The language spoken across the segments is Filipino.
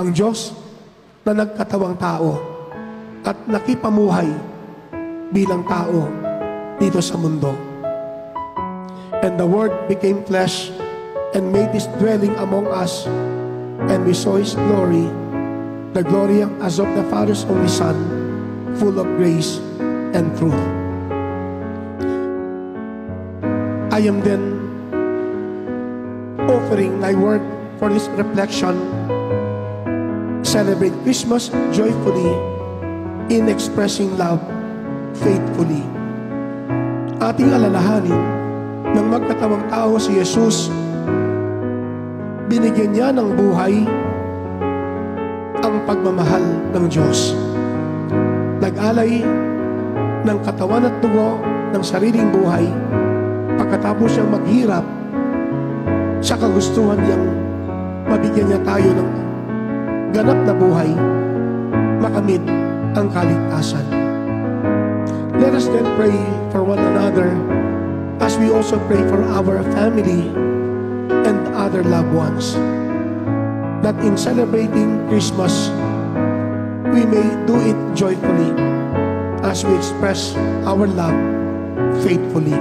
ang Diyos na nagkatawang tao at nakipamuhay bilang tao dito sa mundo. And the Word became flesh and made His dwelling among us, and we saw His glory, the glory as of the Father's only Son, full of grace and truth. I am then offering my word for this reflection. Celebrate Christmas joyfully in expressing love faithfully. Ating alalahanin ng magkatawang tao si Jesus. Binigyan niya ng buhay ang pagmamahal ng Diyos. Nag-alay ng katawan at dugo ng sariling buhay pagkatapos siyang maghirap sa kagustuhan niyang mabigyan niya tayo ng ganap na buhay, makamit ang kaligtasan. Let us then pray for one another as we also pray for our family and other loved ones, that in celebrating Christmas, we may do it joyfully as we express our love faithfully.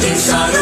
ating sarili.